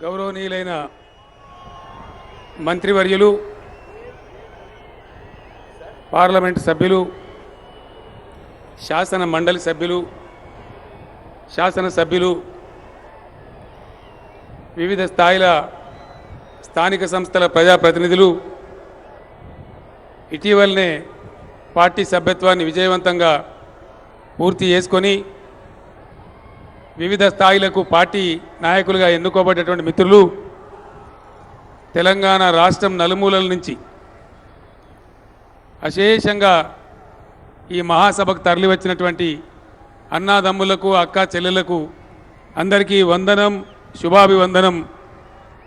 గౌరవనీయులైన మంత్రివర్యులు, పార్లమెంటు సభ్యులు, శాసన మండలి సభ్యులు, శాసనసభ్యులు, వివిధ స్థాయిల స్థానిక సంస్థల ప్రజాప్రతినిధులు ఇటీవలనే పార్టీ సభ్యత్వాన్ని విజయవంతంగా పూర్తి చేసుకొని వివిధ స్థాయిలకు పార్టీ నాయకులుగా ఎన్నుకోబడ్డటువంటి మిత్రులు, తెలంగాణ రాష్ట్రం నలుమూలల నుంచి అశేషంగా ఈ మహాసభకు తరలివచ్చినటువంటి అన్నాదమ్ములకు, అక్క చెల్లెలకు అందరికీ వందనం, శుభాభివందనం,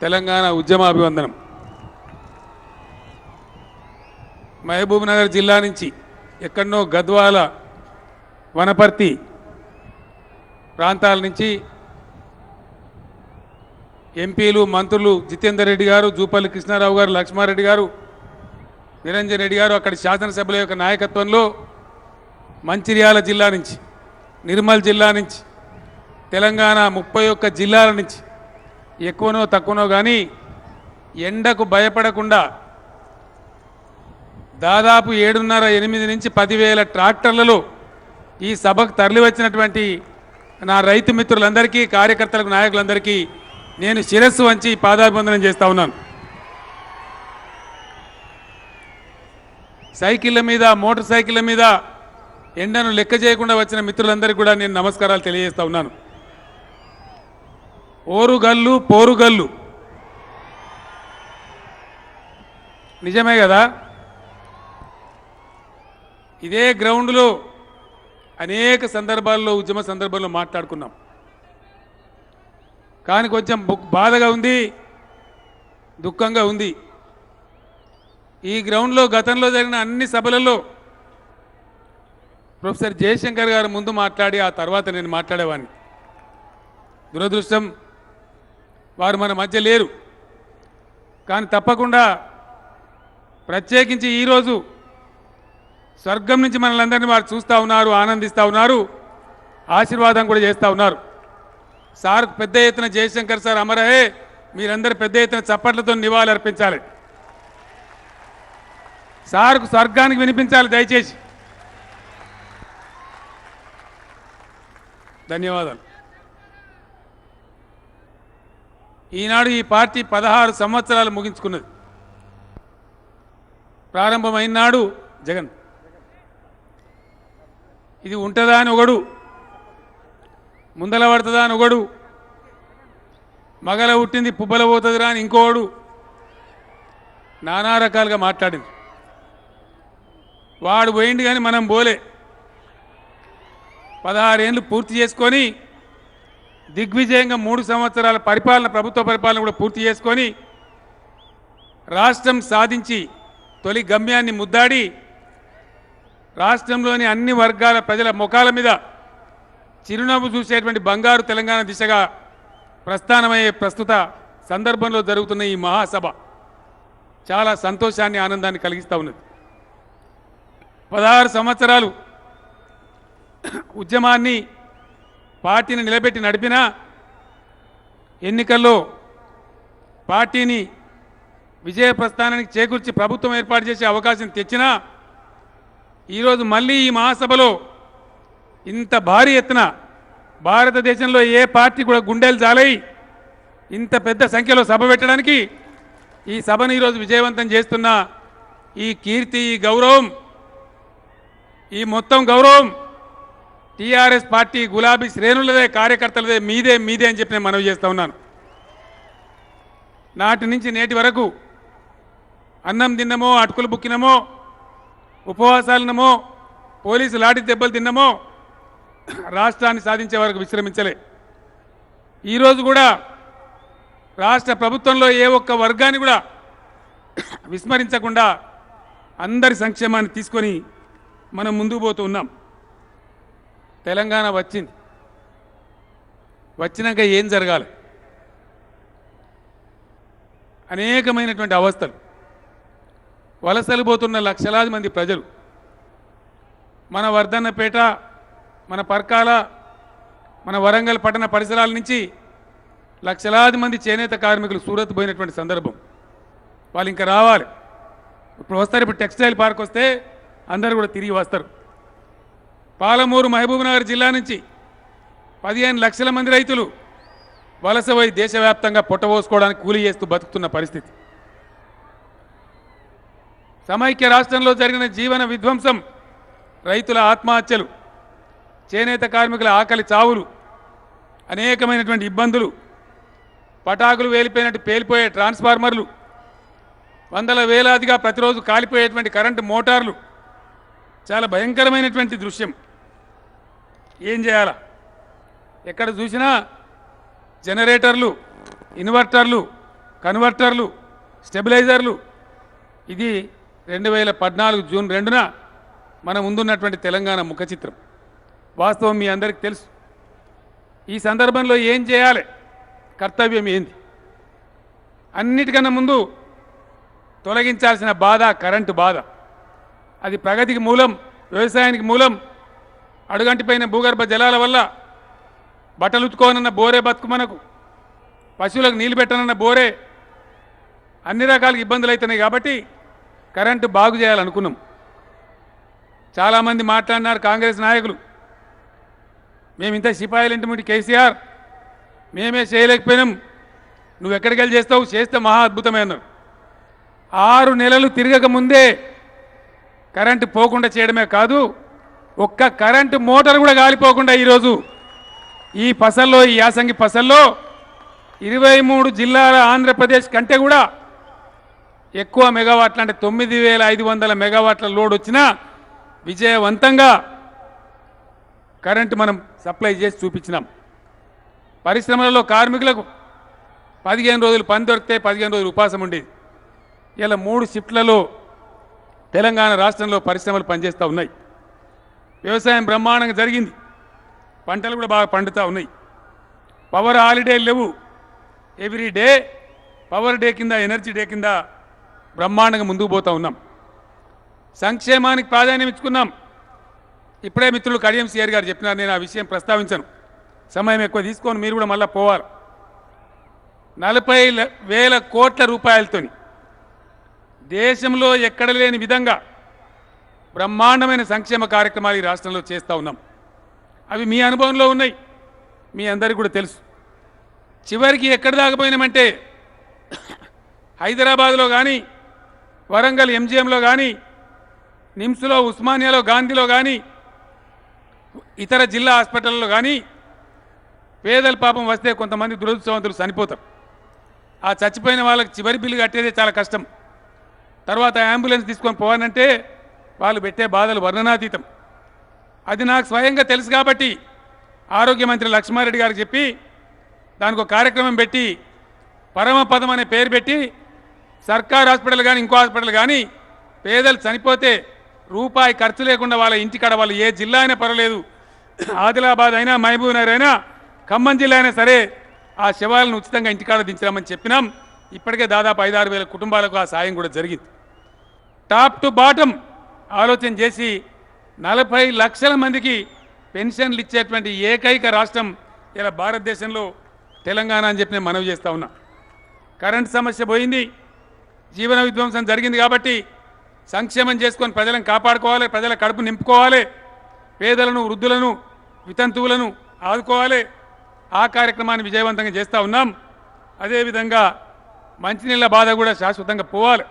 తెలంగాణ ఉద్యమాభివందనం. మహబూబ్నగర్ జిల్లా నుంచి ఎక్కడనో గద్వాల, వనపర్తి ప్రాంతాల నుంచి ఎంపీలు, మంత్రులు జితేందర్ రెడ్డి గారు, జూపల్లి కృష్ణారావు గారు, లక్ష్మారెడ్డి గారు, నిరంజన్ రెడ్డి గారు, అక్కడి శాసనసభ్యుల యొక్క నాయకత్వంలో మంచిర్యాల జిల్లా నుంచి, నిర్మల్ జిల్లా నుంచి, తెలంగాణ 31 జిల్లాల నుంచి ఎక్కువనో తక్కువనో కానీ ఎండకు భయపడకుండా దాదాపు 7:30-8 నుంచి 10,000 ట్రాక్టర్లలో ఈ సభకు తరలివచ్చినటువంటి నా రైతు మిత్రులందరికీ, కార్యకర్తలకు, నాయకులందరికీ నేను శిరస్సు వంచి పాదాభివందనం చేస్తూ ఉన్నాను. సైకిళ్ళ మీద, మోటార్ సైకిళ్ళ మీద ఎండను లెక్క చేయకుండా వచ్చిన మిత్రులందరికీ కూడా నేను నమస్కారాలు తెలియజేస్తూ ఉన్నాను. ఓరుగల్లు, పోరుగల్లు నిజమే కదా. ఇదే గ్రౌండ్లో అనేక సందర్భాల్లో, ఉద్యమ సందర్భాల్లో మాట్లాడుకున్నాం. కానీ కొంచెం బాధగా ఉంది, దుఃఖంగా ఉంది. ఈ గ్రౌండ్లో గతంలో జరిగిన అన్ని సభలలో ప్రొఫెసర్ జయశంకర్ గారు ముందు మాట్లాడి ఆ తర్వాత నేను మాట్లాడేవాడిని. దురదృష్టం వారు మన మధ్య లేరు. కానీ తప్పకుండా ప్రత్యేకించి ఈరోజు స్వర్గం నుంచి మనల్ని అందరినీ వారు చూస్తూ ఉన్నారు, ఆనందిస్తూ ఉన్నారు, ఆశీర్వాదం కూడా చేస్తూ ఉన్నారు. సార్ పెద్ద ఎత్తున జయశంకర్ సార్ అమరహే, మీరందరూ పెద్ద ఎత్తున చప్పట్లతో నివాళులు అర్పించాలి. సార్కు స్వర్గానికి వినిపించాలి దయచేసి. ధన్యవాదాలు. ఈనాడు ఈ పార్టీ 16 సంవత్సరాలు ముగించుకున్నది. ప్రారంభమైన నాడు జగన్ ఇది ఉంటుందా అని ఒకడు, ముందల పడుతుందా అని ఒకడు, మగల పుట్టింది పుబ్బల పోతుందిరా అని ఇంకోడు నానా రకాలుగా మాట్లాడింది. వాడు పోయింది కానీ మనం పోలే. 16 ఏళ్ళు పూర్తి చేసుకొని దిగ్విజయంగా 3 సంవత్సరాల పరిపాలన, ప్రభుత్వ పరిపాలన కూడా పూర్తి చేసుకొని రాష్ట్రం సాధించి తొలి గమ్యాన్ని ముద్దాడి రాష్ట్రంలోని అన్ని వర్గాల ప్రజల ముఖాల మీద చిరునవ్వు చూసేటువంటి బంగారు తెలంగాణ దిశగా ప్రస్థానమయ్యే ప్రస్తుత సందర్భంలో జరుగుతున్న ఈ మహాసభ చాలా సంతోషాన్ని, ఆనందాన్ని కలిగిస్తూ ఉన్నది. 16 సంవత్సరాలు ఉద్యమాన్ని, పార్టీని నిలబెట్టి నడిపినా, ఎన్నికల్లో పార్టీని విజయ ప్రస్థానానికి చేకూర్చి ప్రభుత్వం ఏర్పాటు చేసే అవకాశం తెచ్చినా, ఈరోజు మళ్ళీ ఈ మహాసభలో ఇంత భారీ ఎత్తున భారతదేశంలో ఏ పార్టీ కూడా గుండెలు జాలై ఇంత పెద్ద సంఖ్యలో సభ పెట్టడానికి ఈ సభను ఈరోజు విజయవంతం చేస్తున్న ఈ కీర్తి, ఈ గౌరవం, ఈ మొత్తం గౌరవం టీఆర్ఎస్ పార్టీ గులాబీ శ్రేణులదే, కార్యకర్తలదే, మీదే మీదే అని చెప్పి నేను మనవి చేస్తూ ఉన్నాను. నాటి నుంచి నేటి వరకు అన్నం తిన్నమో, అటుకులు బుక్కినమో, ఉపవాసాలనమో, పోలీసు లాఠీ దెబ్బలు తిన్నమో రాష్ట్రాన్ని సాధించే వరకు విశ్రమించలే. ఈరోజు కూడా రాష్ట్ర ప్రభుత్వంలో ఏ ఒక్క వర్గాన్ని కూడా విస్మరించకుండా అందరి సంక్షేమాన్ని తీసుకొని మనం ముందుకు పోతూ ఉన్నాం. తెలంగాణ వచ్చింది. వచ్చినాక ఏం జరగాలి? అనేకమైనటువంటి అవస్థలు, వలసలు పోతున్న లక్షలాది మంది ప్రజలు మన వర్ధన్నపేట, మన పర్కాల, మన వరంగల్ పట్టణ పరిసరాల నుంచి లక్షలాది మంది చేనేత కార్మికులు సూరత్ పోయినటువంటి సందర్భం. వాళ్ళు ఇంకా రావాలి. ఇప్పుడు వస్తారు. ఇప్పుడు టెక్స్టైల్ పార్క్ వస్తే అందరూ కూడా తిరిగి వస్తారు. పాలమూరు మహబూబ్నగర్ జిల్లా నుంచి 15 లక్షల మంది రైతులు వలస పోయి దేశవ్యాప్తంగా పొట్టబోసుకోవడానికి కూలీ చేస్తూ బతుకుతున్న పరిస్థితి. సమైక్య రాష్ట్రంలో జరిగిన జీవన విధ్వంసం, రైతుల ఆత్మహత్యలు, చేనేత కార్మికుల ఆకలి చావులు, అనేకమైనటువంటి ఇబ్బందులు, పటాకులు వేలిపోయినట్టు పేలిపోయే ట్రాన్స్ఫార్మర్లు, వందల వేలాదిగా ప్రతిరోజు కాలిపోయేటువంటి కరెంటు మోటార్లు, చాలా భయంకరమైనటువంటి దృశ్యం. ఏం చేయాలా? ఎక్కడ చూసినా జనరేటర్లు, ఇన్వర్టర్లు, కన్వర్టర్లు, స్టెబిలైజర్లు. ఇది 2014 జూన్ 2న మన ముందున్నటువంటి తెలంగాణ ముఖ చిత్రం. వాస్తవం మీ అందరికీ తెలుసు. ఈ సందర్భంలో ఏం చేయాలి? కర్తవ్యం ఏంది? అన్నిటికన్నా ముందు తొలగించాల్సిన బాధ కరెంటు బాధ. అది ప్రగతికి మూలం, వ్యవసాయానికి మూలం. అడుగంటిపైన భూగర్భ జలాల వల్ల బట్టలు ఉతుకోనన్న బోరే బతుకు మనకు, పశువులకు నీళ్ళు పెట్టనన్న బోరే, అన్ని రకాల ఇబ్బందులు అవుతున్నాయి. కాబట్టి కరెంటు బాగు చేయాలనుకున్నాం. చాలామంది మాట్లాడినారు కాంగ్రెస్ నాయకులు, మేము ఇంత సిపాయిలు ఇంటి కేసీఆర్ మేమే చేయలేకపోయినాం, నువ్వు ఎక్కడికి వెళ్ళి చేస్తావు, చేస్తే మహా అద్భుతమే అన్నారు. 6 నెలలు తిరగక ముందే కరెంటు పోకుండా చేయడమే కాదు, ఒక్క కరెంటు మోటార్ కూడా గాలిపోకుండా ఈరోజు ఈ పసల్లో, ఈ యాసంగి పసల్లో 23 జిల్లాల ఆంధ్రప్రదేశ్ కంటే కూడా ఎక్కువ మెగావాట్ల, అంటే 9500 మెగావాట్ల లోడ్ వచ్చినా విజయవంతంగా కరెంటు మనం సప్లై చేసి చూపించినాం. పరిశ్రమలలో కార్మికులకు 15 రోజులు పని దొరికితే 15 రోజులు ఉపాసం ఉండేది. ఇలా 3 షిఫ్ట్లలో తెలంగాణ రాష్ట్రంలో పరిశ్రమలు పనిచేస్తూ ఉన్నాయి. వ్యవసాయం బ్రహ్మాండంగా జరిగింది. పంటలు కూడా బాగా పండుతూ ఉన్నాయి. పవర్ హాలిడేలు లేవు. ఎవ్రీ డే పవర్ డే కింద, ఎనర్జీ డే కింద బ్రహ్మాండంగా ముందుకు పోతూ ఉన్నాం. సంక్షేమానికి ప్రాధాన్యం ఇచ్చుకున్నాం. ఇప్పుడే మిత్రులు కడియం సిఆర్ గారు చెప్పినారు, నేను ఆ విషయం ప్రస్తావించను, సమయం ఎక్కువ తీసుకొని మీరు కూడా మళ్ళీ పోవాలి. 40,000 కోట్ల రూపాయలతోని దేశంలో ఎక్కడ లేని విధంగా బ్రహ్మాండమైన సంక్షేమ కార్యక్రమాలు ఈ రాష్ట్రంలో చేస్తూ ఉన్నాం. అవి మీ అనుభవంలో ఉన్నాయి, మీ అందరికీ కూడా తెలుసు. చివరికి ఎక్కడ దాకపోయినామంటే హైదరాబాద్లో కానీ, వరంగల్ ఎంజిఎంలో కానీ, నిమ్స్లో, ఉస్మానియాలో, గాంధీలో కానీ, ఇతర జిల్లా హాస్పిటల్లో కానీ పేదల పాపం వస్తే కొంతమంది దురదృష్టవంతులు చనిపోతారు. ఆ చచ్చిపోయిన వాళ్ళకి చివరి బిల్లు కట్టేదే చాలా కష్టం. తర్వాత అంబులెన్స్ తీసుకొని పోవాలంటే వాళ్ళు పెట్టే బాధలు వర్ణనాతీతం. అది నాకు స్వయంగా తెలుసు కాబట్టి ఆరోగ్య మంత్రి లక్ష్మారెడ్డి గారికి చెప్పి దానికి ఒక కార్యక్రమం పెట్టి, పరమపదం అనే పేరు పెట్టి, సర్కార్ హాస్పిటల్ కానీ ఇంకో హాస్పిటల్ కానీ పేదలు చనిపోతే రూపాయి ఖర్చు లేకుండా వాళ్ళ ఇంటికాడ, వాళ్ళు ఏ జిల్లా అయినా పర్వాలేదు, ఆదిలాబాద్ అయినా, మహబూబ్ నగర్ అయినా, ఖమ్మం జిల్లా అయినా సరే, ఆ శవాలను ఉచితంగా ఇంటికాడ దించరామని చెప్పినాం. ఇప్పటికే దాదాపు 5-6 వేల కుటుంబాలకు ఆ సాయం కూడా జరిగింది. టాప్ టు బాటమ్ ఆలోచన చేసి 40 లక్షల మందికి పెన్షన్లు ఇచ్చేటువంటి ఏకైక రాష్ట్రం ఇలా భారతదేశంలో తెలంగాణ అని చెప్పి నేను మనవి చేస్తూ ఉన్నా. కరెంట్ సమస్య పోయింది, జీవన విధ్వంసం జరిగింది. కాబట్టి సంక్షేమం చేసుకొని ప్రజలను కాపాడుకోవాలి, ప్రజల కడుపు నింపుకోవాలి, పేదలను, వృద్ధులను, వితంతువులను ఆదుకోవాలి. ఆ కార్యక్రమాన్ని విజయవంతంగా చేస్తూ ఉన్నాం. అదేవిధంగా మంచినీళ్ళ బాధ కూడా శాశ్వతంగా పోవాలి.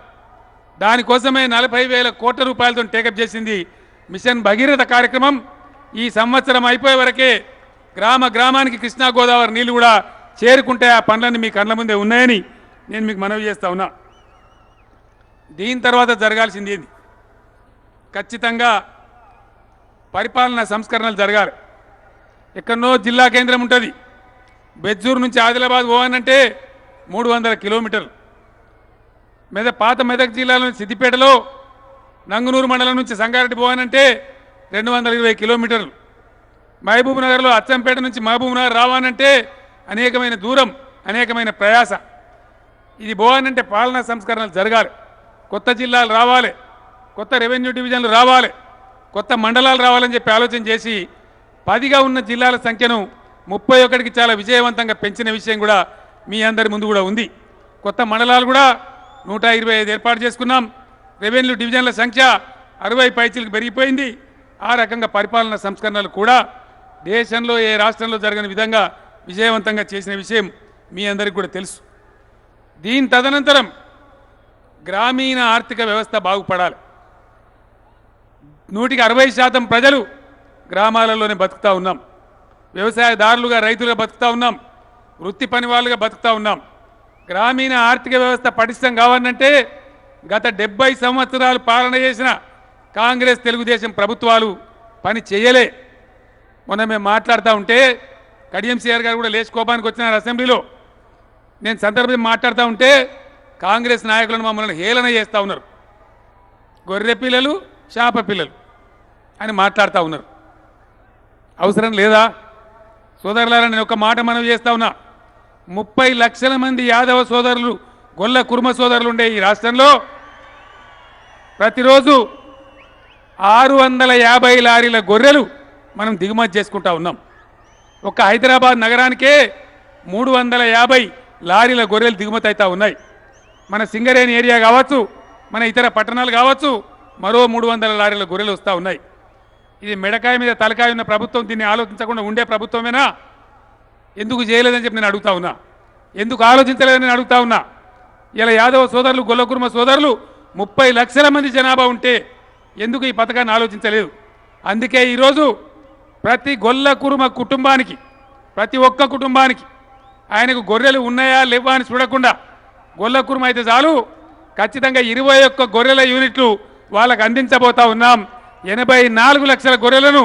దానికోసమే 40,000 కోట్ల రూపాయలతో టేకప్ చేసింది మిషన్ భగీరథ కార్యక్రమం. ఈ సంవత్సరం అయిపోయే వరకే గ్రామ గ్రామానికి కృష్ణా గోదావరి నీళ్లు కూడా చేరుకుంటే ఆ పనులన్నీ మీ కళ్ళ ముందే ఉన్నాయని నేను మీకు మనవి చేస్తా ఉన్నా. దీని తర్వాత జరగాల్సింది ఏంది? ఖచ్చితంగా పరిపాలనా సంస్కరణలు జరగాలి. ఎక్కడనో జిల్లా కేంద్రం ఉంటుంది, బెజ్జూరు నుంచి ఆదిలాబాద్ పోవాలంటే 300 కిలోమీటర్లు. పాత మెదక్ జిల్లాలోని సిద్దిపేటలో నంగునూరు మండలం నుంచి సంగారెడ్డి పోవాలంటే 220 కిలోమీటర్లు. మహబూబ్ నగర్లో అచ్చంపేట నుంచి మహబూబ్ నగర్ రావాలంటే అనేకమైన దూరం, అనేకమైన ప్రయాస. ఇది పోవాలంటే పాలనా సంస్కరణలు జరగాలి, కొత్త జిల్లాలు రావాలి, కొత్త రెవెన్యూ డివిజన్లు రావాలి, కొత్త మండలాలు రావాలని చెప్పి ఆలోచన చేసి 10గా ఉన్న జిల్లాల సంఖ్యను 31కి చాలా విజయవంతంగా పెంచిన విషయం కూడా మీ అందరి ముందు కూడా ఉంది. కొత్త మండలాలు కూడా 125 ఏర్పాటు చేసుకున్నాం. రెవెన్యూ డివిజన్ల సంఖ్య 60 పైచీలకు పెరిగిపోయింది. ఆ రకంగా పరిపాలన సంస్కరణలు కూడా దేశంలో ఏ రాష్ట్రంలో జరగని విధంగా విజయవంతంగా చేసిన విషయం మీ అందరికీ కూడా తెలుసు. దీని తదనంతరం గ్రామీణ ఆర్థిక వ్యవస్థ బాగుపడాలి. 160% ప్రజలు గ్రామాలలోనే బతుకుతా ఉన్నాం. వ్యవసాయదారులుగా రైతులుగా బతుకుతా ఉన్నాం. వృత్తి పని వాళ్ళుగా బతుకుతా ఉన్నాం. గ్రామీణ ఆర్థిక వ్యవస్థ పటిష్టం కావాలంటే గత 70 సంవత్సరాలు పాలన చేసిన కాంగ్రెస్ తెలుగుదేశం ప్రభుత్వాలు పని చేయలే. మొన్న మేము మాట్లాడుతూ ఉంటే కడియం సిఆర్ గారు కూడా లేచి కోపానికి వచ్చినారు అసెంబ్లీలో. నేను సందర్భం మాట్లాడుతూ ఉంటే కాంగ్రెస్ నాయకులను మమ్మల్ని హేళన చేస్తూ ఉన్నారు. గొర్రె పిల్లలు శాప పిల్లలు అని మాట్లాడుతూ ఉన్నారు. అవసరం లేదా సోదరులారా? నేను ఒక మాట మనవి చేస్తా ఉన్నా. 30 లక్షల మంది యాదవ సోదరులు, గొల్ల కుర్మ సోదరులు ఉండే ఈ రాష్ట్రంలో ప్రతిరోజు 650 లారీల గొర్రెలు మనం దిగుమతి చేసుకుంటా ఉన్నాం. ఒక హైదరాబాద్ నగరానికే 350 లారీల గొర్రెలు దిగుమతి అవుతా ఉన్నాయి. మన సింగరేణి ఏరియా కావచ్చు, మన ఇతర పట్టణాలు కావచ్చు, మరో 300 లారీల గొర్రెలు వస్తూ ఉన్నాయి. ఇది మెడకాయ మీద తలకాయ ఉన్న ప్రభుత్వం దీన్ని ఆలోచించకుండా ఉండే ప్రభుత్వమేనా? ఎందుకు చేయలేదని చెప్పి నేను అడుగుతా ఉన్నా. ఎందుకు ఆలోచించలేదని నేను అడుగుతా ఉన్నా. ఇలా యాదవ సోదరులు, గొల్లకుర్మ సోదరులు 30 లక్షల మంది జనాభా ఉంటే ఎందుకు ఈ పథకాన్ని ఆలోచించలేదు? అందుకే ఈరోజు ప్రతి గొల్లకుర్మ కుటుంబానికి, ప్రతి ఒక్క కుటుంబానికి ఆయనకు గొర్రెలు ఉన్నాయా లేవా అని చూడకుండా గొల్లకుర్మ అయితే చాలు ఖచ్చితంగా 21 గొర్రెల యూనిట్లు వాళ్ళకు అందించబోతా ఉన్నాం. 84 లక్షల గొర్రెలను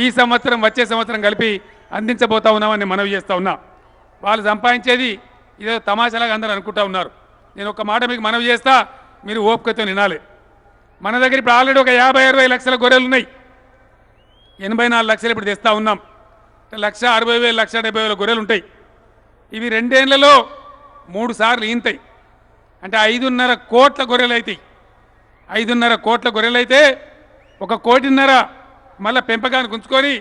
ఈ సంవత్సరం వచ్చే సంవత్సరం కలిపి అందించబోతా ఉన్నామని మనవి చేస్తూ ఉన్నా. వాళ్ళు సంపాదించేది ఇదో తమాషాలాగా అందరూ అనుకుంటా ఉన్నారు. నేను ఒక మాట మీకు మనవి చేస్తా, మీరు ఓపికతో వినాలి. మన దగ్గర ఇప్పుడు ఆల్రెడీ ఒక 50-60 లక్షల గొర్రెలు ఉన్నాయి. 84 లక్షలు ఇప్పుడు తెస్తా ఉన్నాం. 1,60,000 1,70,000 గొర్రెలు ఉంటాయి. ఇవి 2 ఏళ్లలో 3 సార్లు ఈంతాయి. అంటే 5.5 కోట్ల గొర్రెలు అవుతాయి. 5.5 కోట్ల గొర్రెలు అయితే 1.5 కోటి మళ్ళీ పెంపకానికి ఉంచుకొని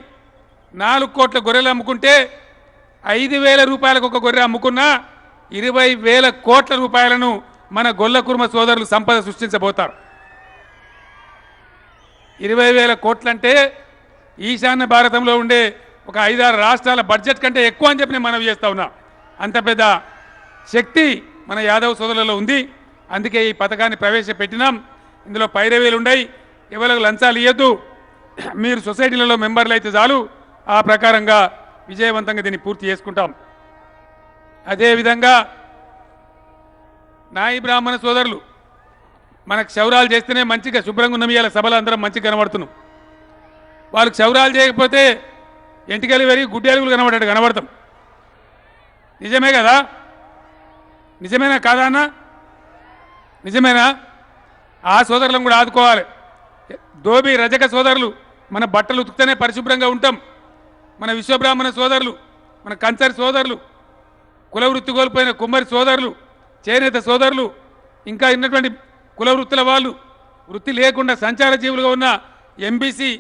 4 కోట్ల గొర్రెలు అమ్ముకుంటే 5,000 రూపాయలకు ఒక గొర్రె అమ్ముకున్నా 20,000 కోట్ల రూపాయలను మన గొల్లకుర్మ సోదరులు సంపద సృష్టించబోతారు. 20,000 కోట్లంటే ఈశాన్య భారతంలో ఉండే ఒక 5-6 రాష్ట్రాల బడ్జెట్ కంటే ఎక్కువ అని చెప్పి నేను మనవి చేస్తా ఉన్నా. అంత పెద్ద శక్తి మన యాదవ్ సోదరులలో ఉంది. అందుకే ఈ పథకాన్ని ప్రవేశపెట్టినాం. ఇందులో పైరవేలు ఉన్నాయి. ఎవరికి లంచాలు ఇవ్వద్దు. మీరు సొసైటీలలో మెంబర్లు అయితే చాలు. ఆ ప్రకారంగా విజయవంతంగా దీన్ని పూర్తి చేసుకుంటాం. అదేవిధంగా నాయి బ్రాహ్మణ సోదరులు మనకు క్షౌరాలు చేస్తేనే మంచిగా శుభ్రంగా ఉన్న ఇవాళ సభలు అందరం మంచిగా కనబడుతున్నాం. వాళ్ళకి క్షౌరాలు చేయకపోతే ఎంటికలు పెరిగి గుడ్డేలుగులు కనబడతాం. నిజమే కదా? నిజమేనా కాదా అన్న? నిజమేనా? ఆ సోదరులను కూడా ఆదుకోవాలి. దోబి రజక సోదరులు మన బట్టలు ఉతికితేనే పరిశుభ్రంగా ఉంటాం. మన విశ్వబ్రాహ్మణ సోదరులు, మన కంచరి సోదరులు, కుల వృత్తి కోల్పోయిన కుమ్మరి సోదరులు, చేనేత సోదరులు, ఇంకా ఉన్నటువంటి కుల వృత్తుల వాళ్ళు, వృత్తి లేకుండా సంచార జీవులుగా ఉన్న ఎంబీసీ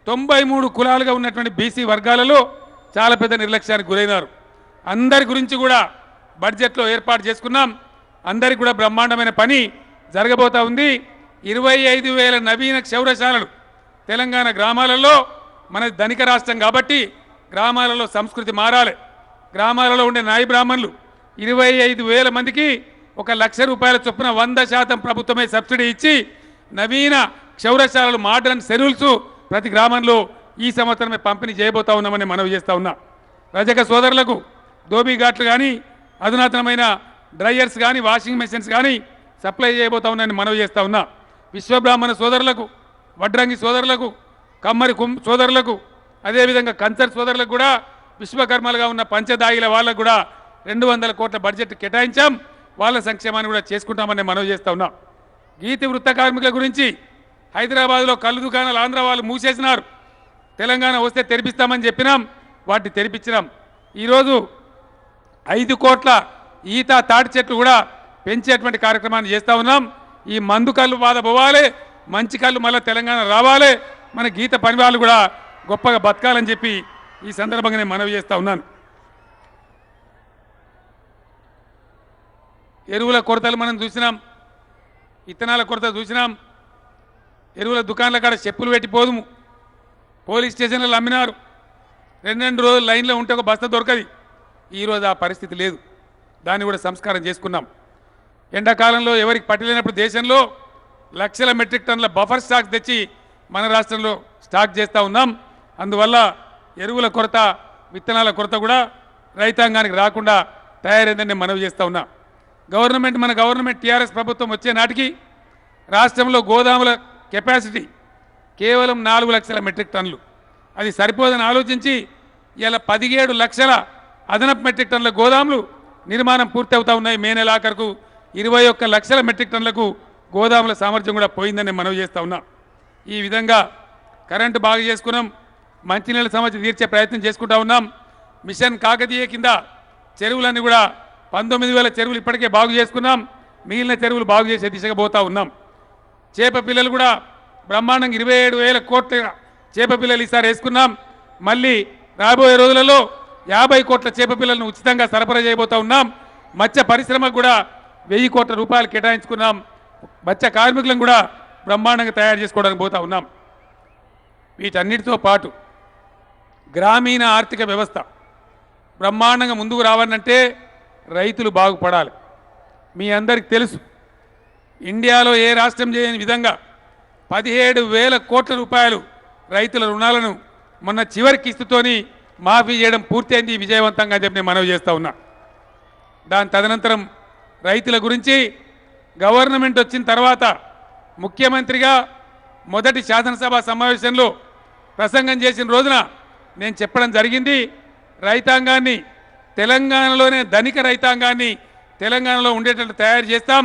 93 కులాలుగా ఉన్నటువంటి బీసీ వర్గాలలో చాలా పెద్ద నిర్లక్ష్యానికి గురైనారు. అందరి గురించి కూడా బడ్జెట్లో ఏర్పాటు చేసుకున్నాం. అందరికి కూడా బ్రహ్మాండమైన పని జరగబోతా ఉంది. 25,000 నవీన క్షౌరశాలలు తెలంగాణ గ్రామాలలో. మన ధనిక రాష్ట్రం కాబట్టి గ్రామాలలో సంస్కృతి మారాలి. గ్రామాలలో ఉండే నాయి బ్రాహ్మణులు 25,000 మందికి 1,00,000 రూపాయల చొప్పున 100% ప్రభుత్వమే సబ్సిడీ ఇచ్చి నవీన క్షౌరశాలలు, మోడర్న్ సెరూల్స్ ప్రతి గ్రామంలో ఈ సంవత్సరమే పంపిణీ చేయబోతా ఉన్నామని మనవి చేస్తూ ఉన్నా. రజక సోదరులకు ధోబీ ఘాట్లు కానీ, అధునాతనమైన డ్రైయర్స్ కానీ, వాషింగ్ మెషిన్స్ కానీ సప్లై చేయబోతా ఉన్నాయని మనవి చేస్తూ ఉన్నా. విశ్వబ్రాహ్మణ సోదరులకు, వడ్రంగి సోదరులకు, కమ్మరి సోదరులకు, అదేవిధంగా కంచర్ సోదరులకు కూడా, విశ్వకర్మలుగా ఉన్న పంచదాయిల వాళ్ళకు కూడా 200 కోట్ల బడ్జెట్ కేటాయించాం. వాళ్ళ సంక్షేమాన్ని కూడా చేసుకుంటామని మనవి చేస్తూ ఉన్నాం. గీతి వృత్త కార్మికుల గురించి హైదరాబాద్లో కళ్ళు దుకాణాలు ఆంధ్ర వాళ్ళు మూసేసినారు. తెలంగాణ వస్తే తెరిపిస్తామని చెప్పినాం, వాటిని తెరిపించినాం. ఈరోజు 5 కోట్ల ఈత తాటి చెట్లు కూడా పెంచేటువంటి కార్యక్రమాన్ని చేస్తూ ఉన్నాం. ఈ మందు కళ్ళు బాధ పోవాలి, మంచి కళ్ళు మళ్ళీ తెలంగాణ రావాలి, మన గీత పని వాళ్ళు కూడా గొప్పగా బతకాలని చెప్పి ఈ సందర్భంగా నేను మనవి చేస్తూ ఉన్నాను. ఎరువుల కొరతలు మనం చూసినాం, ఇత్తనాల కొరత చూసినాం, ఎరువుల దుకాణాల కాడ చెప్పులు పెట్టిపోదుము, పోలీస్ స్టేషన్లలో అమ్మినారు, 2 రోజులు లైన్లో ఉంటే ఒక బస్తా దొరకది. ఈరోజు ఆ పరిస్థితి లేదు, దాన్ని కూడా సంస్కారం చేసుకున్నాం. ఎండాకాలంలో ఎవరికి పట్టలేనప్పుడు దేశంలో లక్షల మెట్రిక్ టన్నుల బఫర్ స్టాక్స్ తెచ్చి మన రాష్ట్రంలో స్టాక్ చేస్తూ ఉన్నాం. అందువల్ల ఎరువుల కొరత, విత్తనాల కొరత కూడా రైతాంగానికి రాకుండా తయారైందని నేను మనవి చేస్తూ ఉన్నా. మన గవర్నమెంట్ టీఆర్ఎస్ ప్రభుత్వం వచ్చే నాటికి రాష్ట్రంలో గోదాముల కెపాసిటీ కేవలం 4 లక్షల మెట్రిక్ టన్నులు. అది సరిపోదని ఆలోచించి ఇలా 17 లక్షల అదనపు మెట్రిక్ టన్నుల గోదాములు నిర్మాణం పూర్తి అవుతా ఉన్నాయి. మే నెల ఆఖరుకు 21 లక్షల మెట్రిక్ టన్నులకు గోదాముల సామర్థ్యం కూడా పోయిందని మనవి చేస్తూ ఉన్నా. ఈ విధంగా కరెంటు బాగు చేసుకున్నాం, మంచినీళ్ళ సమస్య తీర్చే ప్రయత్నం చేసుకుంటా ఉన్నాం. మిషన్ కాకతీయ కింద చెరువులన్నీ కూడా 19,000 చెరువులు ఇప్పటికే బాగు చేసుకున్నాం, మిగిలిన చెరువులు బాగు చేసే దిశగా పోతా ఉన్నాం. చేప పిల్లలు కూడా బ్రహ్మాండంగా 27,000 కోట్ల చేప పిల్లలు ఈసారి వేసుకున్నాం. మళ్ళీ రాబోయే రోజులలో 50 కోట్ల చేప పిల్లలను ఉచితంగా సరఫరా చేయబోతా ఉన్నాం. మత్స్య పరిశ్రమకు కూడా 1000 కోట్ల రూపాయలు కేటాయించుకున్నాం. మత్స్య కార్మికులను కూడా బ్రహ్మాండంగా తయారు చేసుకోవడానికి పోతా ఉన్నాం. వీటన్నిటితో పాటు గ్రామీణ ఆర్థిక వ్యవస్థ బ్రహ్మాండంగా ముందుకు రావాలంటే రైతులు బాగుపడాలి. మీ అందరికీ తెలుసు, ఇండియాలో ఏ రాష్ట్రం చేయని విధంగా 17,000 కోట్ల రూపాయలు రైతుల రుణాలను మొన్న చివరి కిస్తుతోని మాఫీ చేయడం పూర్తయింది విజయవంతంగా చెప్పి నేను మనవి చేస్తూ ఉన్నా. దాని తదనంతరం రైతుల గురించి గవర్నమెంట్ వచ్చిన తర్వాత ముఖ్యమంత్రిగా మొదటి శాసనసభ సమావేశంలో ప్రసంగం చేసిన రోజున నేను చెప్పడం జరిగింది, రైతాంగాన్ని తెలంగాణలోనే ధనిక రైతాంగాన్ని తెలంగాణలో ఉండేటట్టు తయారు చేస్తాం,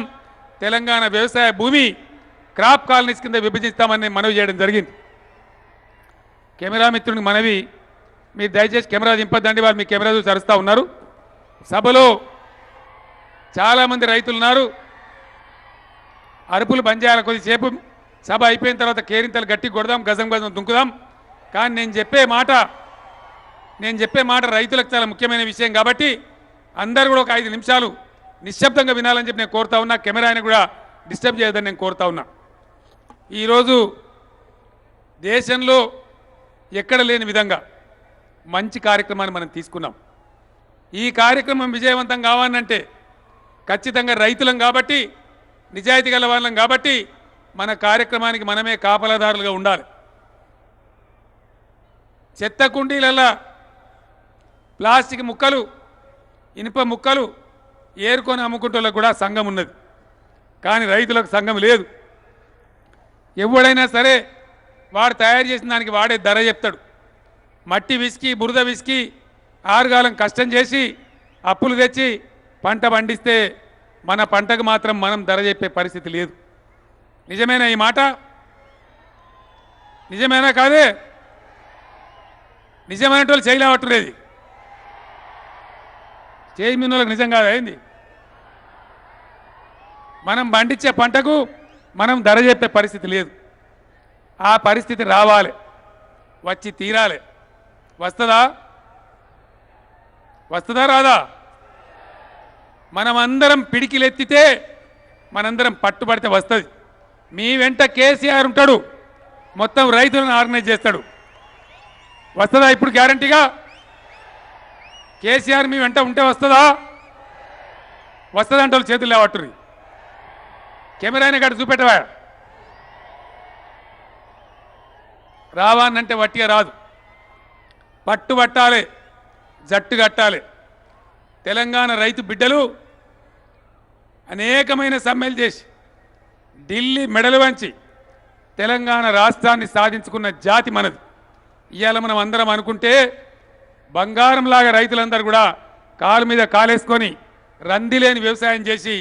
తెలంగాణ వ్యవసాయ భూమి క్రాప్ కాలనీస్ కింద విభజిస్తామని మనవి చేయడం జరిగింది. కెమెరా మిత్రునికి మనవి, మీరు దయచేసి కెమెరా దింపద్దండి, వాళ్ళు మీ కెమెరా చూసి అరుస్తూ ఉన్నారు. సభలో చాలామంది రైతులు ఉన్నారు, అరుపులు బంద్ చేయాలి కొద్దిసేపు. సభ అయిపోయిన తర్వాత కేరింతలు గట్టి కొడదాం, గజం గజం దుంకుదాం. కానీ నేను చెప్పే మాట రైతులకు చాలా ముఖ్యమైన విషయం కాబట్టి అందరూ కూడా ఒక 5 నిమిషాలు నిశ్శబ్దంగా వినాలని చెప్పి నేను కోరుతా ఉన్నా. కెమెరా ఆయన కూడా డిస్టర్బ్ చేయదని నేను కోరుతా ఉన్నా. ఈరోజు దేశంలో ఎక్కడ లేని విధంగా మంచి కార్యక్రమాన్ని మనం తీసుకున్నాం. ఈ కార్యక్రమం విజయవంతం కావాలంటే ఖచ్చితంగా రైతులం కాబట్టి, నిజాయితీ గల వాళ్ళం కాబట్టి మన కార్యక్రమానికి మనమే కాపలాదారులుగా ఉండాలి. చెత్త కుండీలలో ప్లాస్టిక్ ముక్కలు, ఇనుప ముక్కలు ఏరుకొని అమ్ముకుంటోళ్ళకు కూడా సంఘం ఉన్నది, కానీ రైతులకు సంఘం లేదు. ఎవడైనా సరే వాడు తయారు చేసిన దానికి వాడే ధర చెప్తాడు. మట్టి విసికి, బురద విసికి, ఆరుగాలం కష్టం చేసి అప్పులు తెచ్చి పంట పండిస్తే మన పంటకు మాత్రం మనం ధర చెప్పే పరిస్థితి లేదు. నిజమేనా ఈ మాట? నిజమేనా కాదే? నిజమైనటువంటి వాళ్ళు చేయలేవట్లేదు, చేయి మిన్నులకు నిజం కాదు అయింది. మనం పండించే పంటకు మనం ధర చెప్పే పరిస్థితి లేదు. ఆ పరిస్థితి రావాలి, వచ్చి తీరాలి. వస్తుందా రాదా? మనమందరం పిడికిలెత్తితే, మనందరం పట్టుబడితే వస్తుంది. మీ వెంట కేసీఆర్ ఉంటాడు, మొత్తం రైతులను ఆర్గనైజ్ చేస్తాడు. వస్తుందా ఇప్పుడు గ్యారంటీగా? కేసీఆర్ మీ వెంట ఉంటే వస్తుందా? వస్తుందంటే వాళ్ళు చేతులు లేవట్టుర్రి. కెమెరాని గడు చూపెట్టవా? రావానంటే వట్టిగా రాదు, పట్టుబట్టాలి, జట్టు కట్టాలి. తెలంగాణ రైతు బిడ్డలు అనేకమైన సమ్మెలు చేసి ఢిల్లీ మెడలు వంచి తెలంగాణ రాష్ట్రాన్ని సాధించుకున్న జాతి మనది. ఇవాళ మనం అందరం అనుకుంటే బంగారంలాగా రైతులందరూ కూడా కాలు మీద కాలేసుకొని రందిలేని వ్యవసాయం చేసి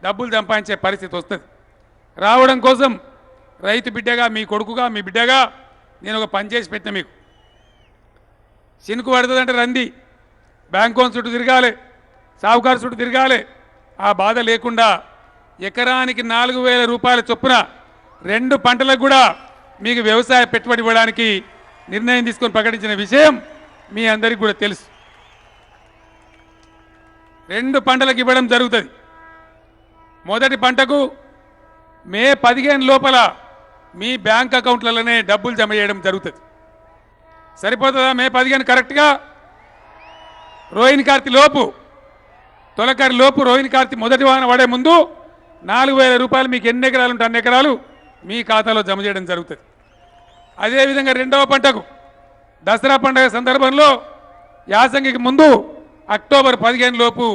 డబ్బులు సంపాదించే పరిస్థితి వస్తుంది. రావడం కోసం రైతు బిడ్డగా, మీ కొడుకుగా, మీ బిడ్డగా నేను ఒక పని చేసి పెట్టిన. మీకు చినుకు పడుతుందంటే రంది బ్యాంకోన్ చుట్టూ తిరగాలి, సావుకారు చుట్టూ తిరగాలి. ఆ బాధ లేకుండా ఎకరానికి 4,000 రూపాయల చొప్పున 2 పంటలకు కూడా మీకు వ్యవసాయ పెట్టుబడి ఇవ్వడానికి నిర్ణయం తీసుకొని ప్రకటించిన విషయం మీ అందరికీ కూడా తెలుసు. 2 పంటలకు ఇవ్వడం జరుగుతుంది. మొదటి పంటకు మే 15 లోపల మీ బ్యాంక్ అకౌంట్లలోనే డబ్బులు జమ చేయడం జరుగుతుంది. సరిపోతుందా? మే 15 కరెక్ట్గా రోహిణి కార్తీ లోపు, తొలకరి లోపు రోహిణి కార్తీ మొదటి వాహనం పడే ముందు 4,000 రూపాయలు మీకు ఎన్ని ఎకరాలు ఉంటే అన్ని ఎకరాలు మీ ఖాతాలో జమ చేయడం జరుగుతుంది. అదేవిధంగా రెండవ పంటకు దసరా పండుగ సందర్భంలో యాసంగికి ముందు అక్టోబర్ 15 లోపు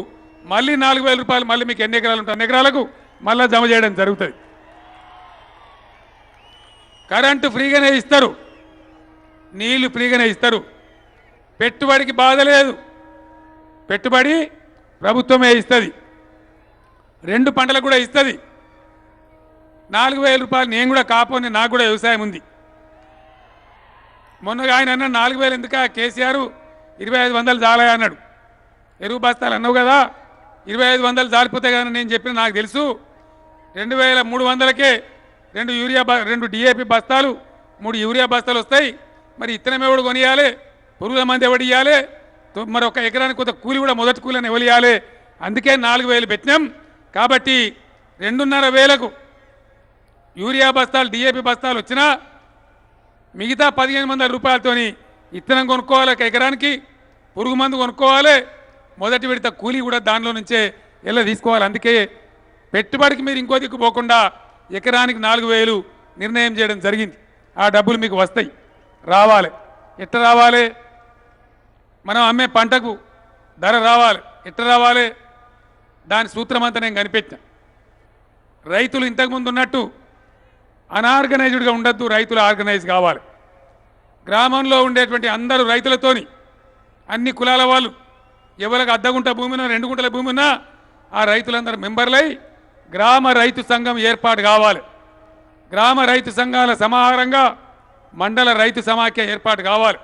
మళ్ళీ 4,000 రూపాయలు మళ్ళీ మీకు ఎన్ని ఎకరాలు ఉంటే అన్ని ఎకరాలకు మళ్ళీ జమ చేయడం జరుగుతుంది. కరెంటు ఫ్రీగానే ఇస్తారు, నీళ్లు ఫ్రీగానే ఇస్తారు, పెట్టుబడికి బాధ లేదు, పెట్టుబడి ప్రభుత్వమే ఇస్తుంది, 2 పంటలకు కూడా ఇస్తుంది. 4,000 రూపాయలు నేను కూడా కాపోని, నాకు కూడా వ్యవసాయం ఉంది. మొన్నగా ఆయన అన్న 4,000 ఎందుక కేసీఆర్ 2,500 జాలా అన్నాడు. ఎరువు బస్తాలు అన్నావు కదా, 2,500 జాలిపోతాయి కదా నేను చెప్పిన, నాకు తెలుసు 2,300కే 2 DAP బస్తాలు 3 యూరియా బస్తాలు వస్తాయి. మరి ఇత్తనం ఎవడు కొనియాలి, పురుగుల మంది ఎవడు ఇవ్వాలి, మరి ఒక ఎకరానికి కొంత కూలి కూడా మొదటి కూలని ఎవరు ఇవ్వాలి. అందుకే 4,000 పెట్టినాం. కాబట్టి 2,500కు యూరియా బస్తాలు DAP బస్తాలు వచ్చినా మిగతా 1,500 రూపాయలతోని ఇత్తనం కొనుక్కోవాలి, ఒక ఎకరానికి పురుగు మందు కొనుక్కోవాలి, మొదటి విడత కూలీ కూడా దానిలో నుంచే ఎలా తీసుకోవాలి. అందుకే పెట్టుబడికి మీరు ఇంకో దిక్కు పోకుండా ఎకరానికి 4,000 నిర్ణయం చేయడం జరిగింది. ఆ డబ్బులు మీకు వస్తాయి, రావాలి. ఎట్లా రావాలి? మనం అమ్మే పంటకు ధర రావాలి. ఎట్లా రావాలి? దాని సూత్రం అంతా నేను కనిపెట్టిన. రైతులు ఇంతకుముందు ఉన్నట్టు అనార్గనైజ్డ్గా ఉండద్దు, రైతులు ఆర్గనైజ్ కావాలి. గ్రామంలో ఉండేటువంటి అందరూ రైతులతోని, అన్ని కులాల వాళ్ళు, ఎవరికి అర్ధగుంట భూమి ఉన్నా 2 గుంటల భూమి ఉన్నా ఆ రైతులందరూ మెంబర్లై గ్రామ రైతు సంఘం ఏర్పాటు కావాలి. గ్రామ రైతు సంఘాల సమాహారంగా మండల రైతు సమాఖ్య ఏర్పాటు కావాలి.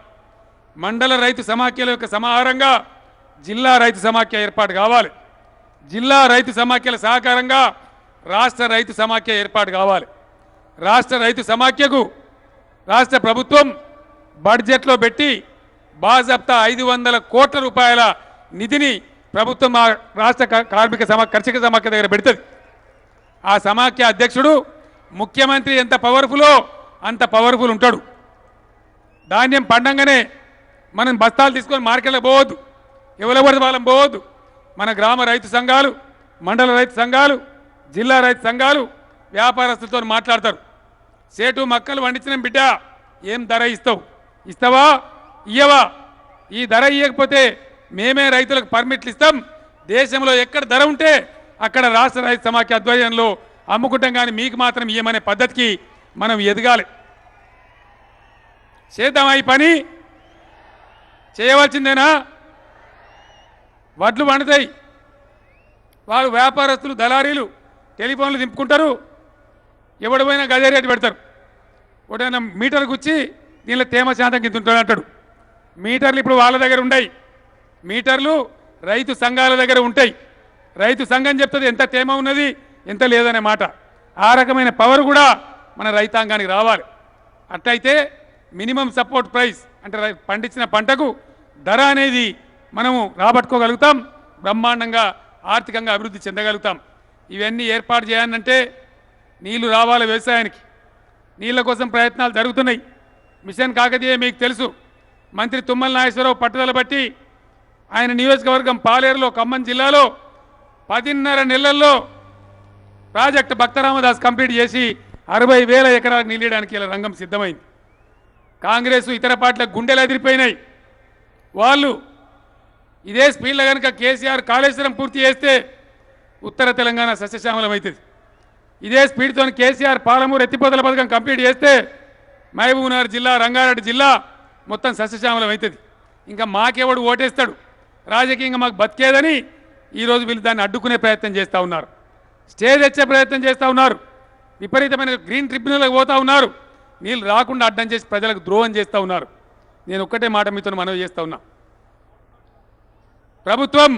మండల రైతు సమాఖ్యల యొక్క సమాహారంగా జిల్లా రైతు సమాఖ్య ఏర్పాటు కావాలి. జిల్లా రైతు సమాఖ్యల సహకారంగా రాష్ట్ర రైతు సమాఖ్య ఏర్పాటు కావాలి. రాష్ట్ర రైతు సమాఖ్యకు రాష్ట్ర ప్రభుత్వం బడ్జెట్లో పెట్టి బాజప్తా 500 కోట్ల రూపాయల నిధిని ప్రభుత్వం రాష్ట్ర కార్మిక కర్షక సమాఖ్య దగ్గర పెడుతుంది. ఆ సమాఖ్య అధ్యక్షుడు ముఖ్యమంత్రి ఎంత పవర్ఫుల్లో అంత పవర్ఫుల్ ఉంటాడు. ధాన్యం పండంగానే మనం బస్తాలు తీసుకొని మార్కెట్లకు పోవద్దు, ఎవరెవరి వాళ్ళం పోవద్దు. మన గ్రామ రైతు సంఘాలు, మండల రైతు సంఘాలు, జిల్లా రైతు సంఘాలు వ్యాపారస్తులతో మాట్లాడతారు. సేటు మక్కలు వండించిన బిడ్డ ఏం ధర ఇస్తావు, ఇస్తావా ఇయ్యవా? ఈ ధర ఇవ్వకపోతే మేమే రైతులకు పర్మిట్లు ఇస్తాం, దేశంలో ఎక్కడ ధర ఉంటే అక్కడ రాష్ట్ర రైతు సమాఖ్య ఆధ్వర్యంలో అమ్ముకుంటాం, కానీ మీకు మాత్రం ఇయ్యమనే పద్ధతికి మనం ఎదగాలి. చేద్దామా ఈ పని? చేయవలసిందేనా? వడ్లు పండుతాయి, వాళ్ళు వ్యాపారస్తులు దళారీలు టెలిఫోన్లు దింపుకుంటారు, ఎవడు పోయినా గదే రేటు పెడతారు. ఒకటైనా మీటర్ గుచ్చి దీనిలో తేమ శాతం కింద ఉంటుంది అంటాడు. మీటర్లు ఇప్పుడు వాళ్ళ దగ్గర ఉన్నాయి, మీటర్లు రైతు సంఘాల దగ్గర ఉంటాయి. రైతు సంఘం చెప్తుంది ఎంత తేమ ఉన్నది ఎంత లేదనే మాట. ఆ రకమైన పవర్ కూడా మన రైతాంగానికి రావాలి. అట్లయితే మినిమం సపోర్ట్ ప్రైస్ అంటే పండించిన పంటకు ధర అనేది మనము రాబట్టుకోగలుగుతాం, బ్రహ్మాండంగా ఆర్థికంగా అభివృద్ధి చెందగలుగుతాం. ఇవన్నీ ఏర్పాటు చేయాలంటే నీళ్లు రావాలి. వ్యవసాయానికి నీళ్ల కోసం ప్రయత్నాలు జరుగుతున్నాయి. మిషన్ కాకతీయ మీకు తెలుసు, మంత్రి తుమ్మల నాగేశ్వరరావు పట్టుదల బట్టి ఆయన నియోజకవర్గం పాలేరులో ఖమ్మం జిల్లాలో 10.5 నెలల్లో ప్రాజెక్టు భక్తరామదాస్ కంప్లీట్ చేసి 60,000 ఎకరాలకు నీళ్ళడానికి ఇలా రంగం సిద్ధమైంది. కాంగ్రెస్ ఇతర పార్టీలకు గుండెలు ఎదిరిపోయినాయి. వాళ్ళు ఇదే స్పీడ్లో కనుక కేసీఆర్ కాళేశ్వరం పూర్తి చేస్తే ఉత్తర తెలంగాణ సస్యశ్యామలం అవుతుంది. ఇదే స్పీడ్తో కేసీఆర్ పాలమూరు ఎత్తిపోతల పథకం కంప్లీట్ చేస్తే మహబూబ్నగర్ జిల్లా, రంగారెడ్డి జిల్లా మొత్తం సస్యశ్యామలం అవుతుంది. ఇంకా మాకెవడు ఓటేస్తాడు, రాజకీయంగా మాకు బతికేదని ఈరోజు వీళ్ళు దాన్ని అడ్డుకునే ప్రయత్నం చేస్తూ ఉన్నారు, స్టేజ్ తెచ్చే ప్రయత్నం చేస్తూ ఉన్నారు, విపరీతమైన గ్రీన్ ట్రిబ్యునల్కి పోతూ ఉన్నారు, నీళ్ళు రాకుండా అడ్డం చేసి ప్రజలకు ద్రోహం చేస్తూ ఉన్నారు. నేను ఒక్కటే మాట మీతో మనవి చేస్తూ ఉన్నా, ప్రభుత్వం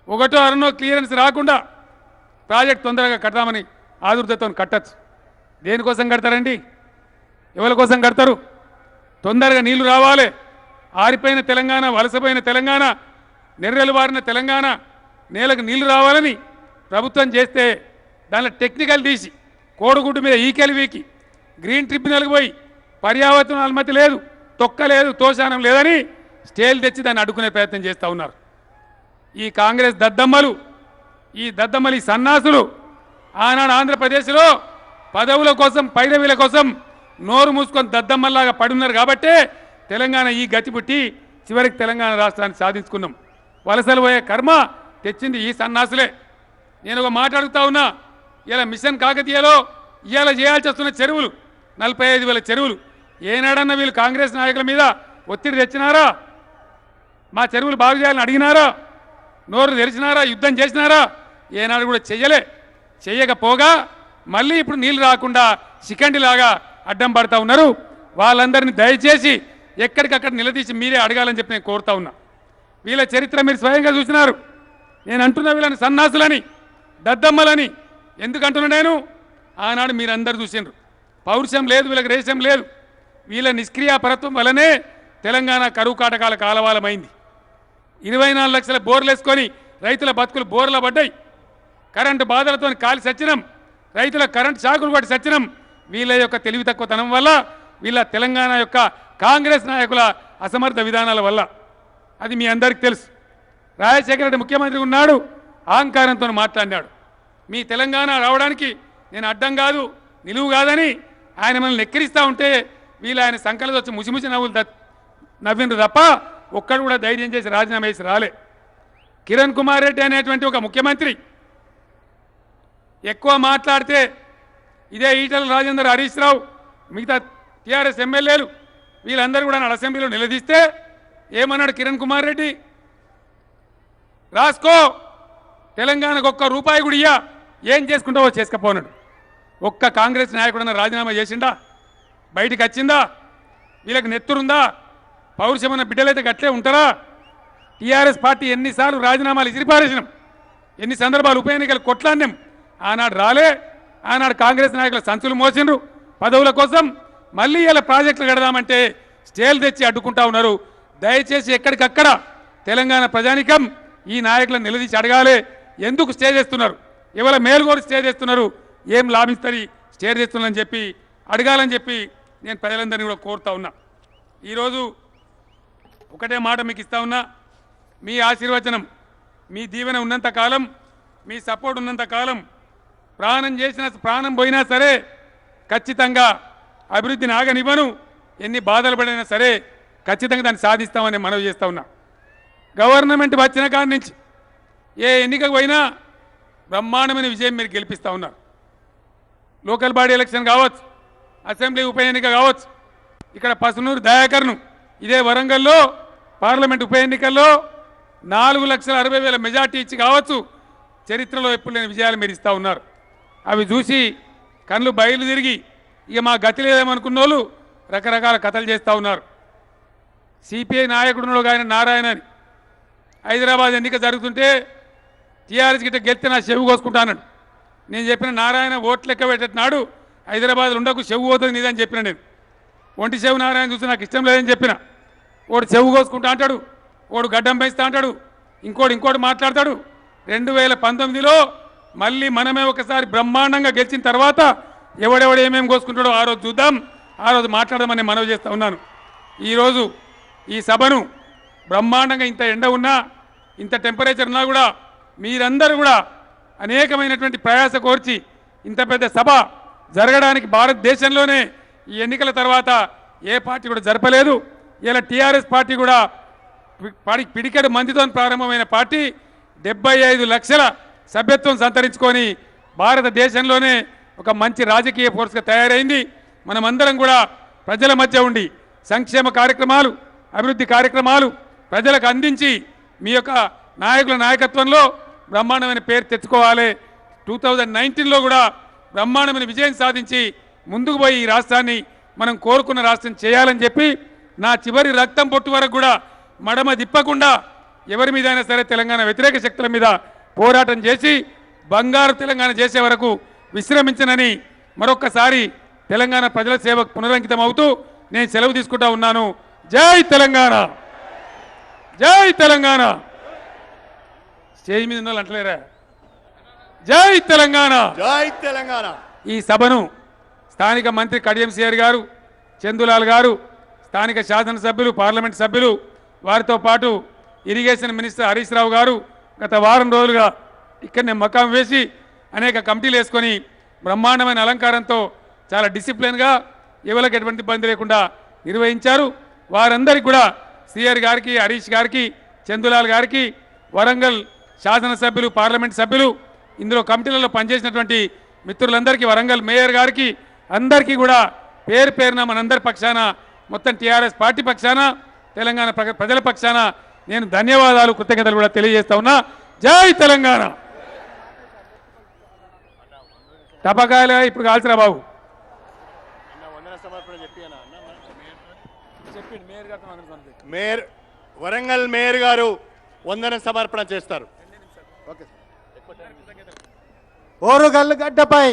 ఒకటో అరనో క్లియరెన్స్ రాకుండా ప్రాజెక్ట్ తొందరగా కడతామని ఆదుర్దతో కట్టచ్చు. దేనికోసం కడతారండి? ఎవరి కోసం కడతారు? తొందరగా నీళ్లు రావాలి. ఆరిపోయిన తెలంగాణ, వలసపోయిన తెలంగాణ, నెర్రెలు వారిన తెలంగాణ నేలకు నీళ్లు రావాలని ప్రభుత్వం చేస్తే దానిలో టెక్నికల్ తీసి కోడిగుడ్డు మీద ఈకెలు వీకి గ్రీన్ ట్రిబ్యునల్కి పోయి పర్యావరణ అనుమతి లేదు, తొక్క లేదు, తోశానం లేదని స్టేలు తెచ్చి దాన్ని అడ్డుకునే ప్రయత్నం చేస్తూ ఉన్నారు. ఈ కాంగ్రెస్ దద్దమ్మలు, ఈ సన్నాసులు ఆనాడు ఆంధ్రప్రదేశ్లో పదవుల కోసం, పైరవీల కోసం నోరు మూసుకొని దద్దమ్మల్లాగా పడున్నారు. కాబట్టే తెలంగాణ ఈ గతి పుట్టి చివరికి తెలంగాణ రాష్ట్రాన్ని సాధించుకున్నాం. వలసలు పోయే కర్మ తెచ్చింది ఈ సన్నాసులే. నేను ఒక మాట అడుగుతా ఉన్నా, ఇలా మిషన్ కాకతీయలో ఇవాళ చేయాల్సి వస్తున్న చెరువులు 45,000 చెరువులు ఏనాడన్నా వీళ్ళు కాంగ్రెస్ నాయకుల మీద ఒత్తిడి తెచ్చినారా? మా చెరువులు బాగు చేయాలని అడిగినారా? నోరు తెరిచినారా? యుద్ధం చేసినారా? ఏనాడు కూడా చెయ్యకపోగా మళ్ళీ ఇప్పుడు నీళ్లు రాకుండా శిఖండిలాగా అడ్డం పడతా ఉన్నారు. వాళ్ళందరినీ దయచేసి ఎక్కడికక్కడ నిలదీసి మీరే అడగాలని చెప్పి నేను కోరుతా ఉన్నా. వీళ్ళ చరిత్ర మీరు స్వయంగా చూసినారు. నేను అంటున్నా వీళ్ళని సన్నాసులని, దద్దమ్మలని. ఎందుకు అంటున్నా నేను? ఆనాడు మీరందరూ చూసినారు. పౌరుషం లేదు, వీళ్ళకి రేషం లేదు. వీళ్ళ నిష్క్రియాపరత్వం వల్లనే తెలంగాణ కరువు కాటకాల కాలవాలమైంది. 24 లక్షల బోర్లు వేసుకొని రైతుల బతుకులు బోర్ల పడ్డాయి. కరెంటు బాధలతో కాలి సచ్చినం, రైతుల కరెంటు షాకులు పట్టి సచ్చినం. వీళ్ళ యొక్క తెలివి తక్కువతనం వల్ల, వీళ్ళ తెలంగాణ యొక్క కాంగ్రెస్ నాయకుల అసమర్థ విధానాల వల్ల. అది మీ అందరికీ తెలుసు. రాజశేఖర రెడ్డి ముఖ్యమంత్రి ఉన్నాడు, అహంకారంతో మాట్లాడినాడు. మీ తెలంగాణ రావడానికి నేను అడ్డం కాదు, నిలువు కాదని ఆయన మనల్ని ఎక్కిరిస్తూ ఉంటే వీళ్ళు ఆయన సంకలతో వచ్చి ముసిముసి నవ్విండ్రు తప్ప ఒక్కడు కూడా ధైర్యం చేసి రాజీనామా వేసి రాలే. కిరణ్ కుమార్ రెడ్డి అనేటువంటి ఒక ముఖ్యమంత్రి ఎక్కువ మాట్లాడితే ఇదే ఈటల రాజేందర్, హరీష్ రావు, మిగతా టీఆర్ఎస్ ఎమ్మెల్యేలు వీళ్ళందరూ కూడా అసెంబ్లీలో నిలదీస్తే ఏమన్నాడు కిరణ్ కుమార్ రెడ్డి? రాసుకో, తెలంగాణకు ₹1 కూడా ఇయ్యా, ఏం చేసుకుంటావో చేసుకపోనాడు. ఒక్క కాంగ్రెస్ నాయకుడన్నా రాజీనామా చేసిండా? బయటికి వచ్చిందా? వీళ్ళకి నెత్తురుందా? పౌరుషమన్న బిడ్డలైతే గట్లే ఉంటారా? టీఆర్ఎస్ పార్టీ ఎన్నిసార్లు రాజీనామాలు ఇసిరిపారేసినాం, ఎన్ని సందర్భాలు ఉప ఎన్నికలు కొట్లాడినాం. ఆనాడు రాలే. ఆనాడు కాంగ్రెస్ నాయకుల సంచులు మోసిండ్రు పదవుల కోసం. మళ్ళీ ఇలా ప్రాజెక్టులు కడదామంటే స్టేలు తెచ్చి అడ్డుకుంటా ఉన్నారు. దయచేసి ఎక్కడికక్కడ తెలంగాణ ప్రజానికం ఈ నాయకులను నిలదీసి అడగాలి. ఎందుకు స్టే చేస్తున్నారు? ఇవాళ మేలుగోరు స్టే చేస్తున్నారు, ఏం లాభిస్తుంది స్టే చేస్తున్నారని చెప్పి అడగాలని చెప్పి నేను ప్రజలందరినీ కూడా కోరుతా ఉన్నా. ఈరోజు ఒకటే మాట మీకు ఇస్తా ఉన్నా, మీ ఆశీర్వచనం, మీ దీవెన ఉన్నంత కాలం, మీ సపోర్ట్ ఉన్నంత కాలం, ప్రాణం పోయినా సరే ఖచ్చితంగా అభివృద్ధిని ఆగనివ్వను. ఎన్ని బాధలు పడినా సరే ఖచ్చితంగా దాన్ని సాధిస్తామని మనవి చేస్తూ ఉన్నా. గవర్నమెంట్ వచ్చిన కాడి నుంచి ఏ ఎన్నికకు పోయినా బ్రహ్మాండమైన విజయం మీరు గెలిపిస్తూ ఉన్నారు. లోకల్ బాడీ ఎలక్షన్ కావచ్చు, అసెంబ్లీ ఉప ఎన్నిక కావచ్చు. ఇక్కడ పసునూరు దయాకర్ను ఇదే వరంగల్లో పార్లమెంట్ ఉప ఎన్నికల్లో 4,60,000 మెజార్టీ ఇచ్చి కావచ్చు, చరిత్రలో ఎప్పుడు లేని విజయాలు మీరు ఇస్తూ ఉన్నారు. అవి చూసి కళ్ళు బయలు తిరిగి ఇక మా గతి లేదేమనుకున్న వాళ్ళు రకరకాల కథలు చేస్తూ ఉన్నారు. సిపిఐ నాయకుడు ఆయన నారాయణ అని హైదరాబాద్ ఎన్నిక జరుగుతుంటే టీఆర్ఎస్ గిట్ట గెలిస్తే నా చెవు కోసుకుంటానన్నాడు. నేను చెప్పిన నారాయణ ఓట్లు లెక్క పెట్టినాడు, హైదరాబాద్లో ఉండకు, చెవు పోతుంది నీదని చెప్పిన. నేను ఒంటి చెవు నారాయణ చూసి నాకు ఇష్టం లేదని చెప్పిన. ఓడు చెవు కోసుకుంటా అంటాడు, ఓడు గడ్డం పెంచుతా అంటాడు, ఇంకోటి మాట్లాడతాడు. 2019లో మళ్ళీ మనమే ఒకసారి బ్రహ్మాండంగా గెలిచిన తర్వాత ఎవడెవడు ఏమేమి కోసుకుంటాడో ఆ రోజు చూద్దాం, ఆ రోజు మాట్లాడమని మనవి చేస్తూ ఉన్నాను. ఈరోజు ఈ సభను బ్రహ్మాండంగా ఇంత ఎండ ఉన్నా, ఇంత టెంపరేచర్ ఉన్నా కూడా మీరందరూ కూడా అనేకమైనటువంటి ప్రయాస కోర్చి ఇంత పెద్ద సభ జరగడానికి భారతదేశంలోనే ఈ ఎన్నికల తర్వాత ఏ పార్టీ కూడా జరపలేదు. ఇలా టీఆర్ఎస్ పార్టీ కూడా పిడికెడు మందితో ప్రారంభమైన పార్టీ 75 లక్షల సభ్యత్వం సంతరించుకొని భారతదేశంలోనే ఒక మంచి రాజకీయ ఫోర్స్గా తయారైంది. మనమందరం కూడా ప్రజల మధ్య ఉండి సంక్షేమ కార్యక్రమాలు, అభివృద్ధి కార్యక్రమాలు ప్రజలకు అందించి మీ యొక్క నాయకుల నాయకత్వంలో బ్రహ్మాండమైన పేరు తెచ్చుకోవాలి. 2019లో కూడా బ్రహ్మాండమైన విజయం సాధించి ముందుకు పోయి ఈ రాష్ట్రాన్ని మనం కోరుకున్న రాష్ట్రం చేయాలని చెప్పి నా చివరి రక్తం పొట్టు వరకు కూడా మడమ తిప్పకుండా ఎవరి మీదైనా సరే తెలంగాణ వ్యతిరేక శక్తుల మీద పోరాటం చేసి బంగారు తెలంగాణ చేసే వరకు విశ్రమించనని మరొక్కసారి తెలంగాణ ప్రజల సేవకు పునరంకితం అవుతూ నేను సెలవు తీసుకుంటా ఉన్నాను. జై తెలంగాణ, జై తెలంగాణ. స్టేజ్ మీద ఉన్న వాళ్ళు అంటలేరా? జై తెలంగాణ. జై తెలంగాణ. ఈ సభను స్థానిక మంత్రి కడియం సిఆర్ గారు, చందులాల్ గారు, స్థానిక శాసనసభ్యులు, పార్లమెంట్ సభ్యులు, వారితో పాటు ఇరిగేషన్ మినిస్టర్ హరీష్ రావు గారు గత వారం రోజులుగా ఇక్కడనే మకాం వేసి అనేక కమిటీలు వేసుకొని బ్రహ్మాండమైన అలంకారంతో చాలా డిసిప్లిన్గా ఎవరికి ఎటువంటి ఇబ్బంది లేకుండా నిర్వహించారు. వారందరికీ కూడా సిఆర్ గారికి, హరీష్ గారికి, చందులాల్ గారికి, వరంగల్ శాసనసభ్యులు, పార్లమెంట్ సభ్యులు, ఇందులో కమిటీలలో పనిచేసినటువంటి మిత్రులందరికీ, వరంగల్ మేయర్ గారికి అందరికీ కూడా పేరు పేరున మనందరి పక్షాన, మొత్తం టీఆర్ఎస్ పార్టీ పక్షాన, తెలంగాణ ప్రజల పక్షాన నేను ధన్యవాదాలు, కృతజ్ఞతలు కూడా తెలియజేస్తా ఉన్నా. జై తెలంగాణ. టపకాయలు ఇప్పుడు కాల్చరా బాబు. మేయర్ వరంగల్ మేయర్ గారు వందన సమర్పణ చేస్తారు. ఓరుగల్లుగడ్డపై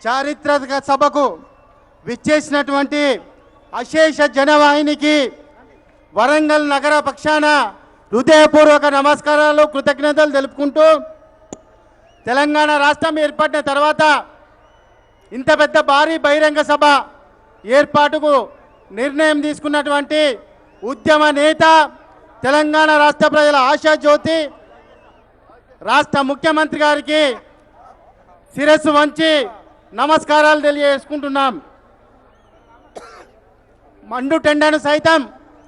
చారిత్రక సభకు విచ్చేసినటువంటి అశేష జనవాహినికి వరంగల్ నగర పక్షాన హృదయపూర్వక నమస్కారాలు, కృతజ్ఞతలు తెలుపుకుంటూ, తెలంగాణ రాష్ట్రం ఏర్పడిన తర్వాత ఇంత పెద్ద భారీ బహిరంగ సభ ఏర్పాటుకు నిర్ణయం తీసుకున్నటువంటి ఉద్యమ నేత, తెలంగాణ రాష్ట్ర ప్రజల ఆశాజ్యోతి, రాష్ట్ర ముఖ్యమంత్రి గారికి శిరస్సు వంచి నమస్కారాలు తెలియజేసుకుంటున్నాం. మండు టెండను సైతం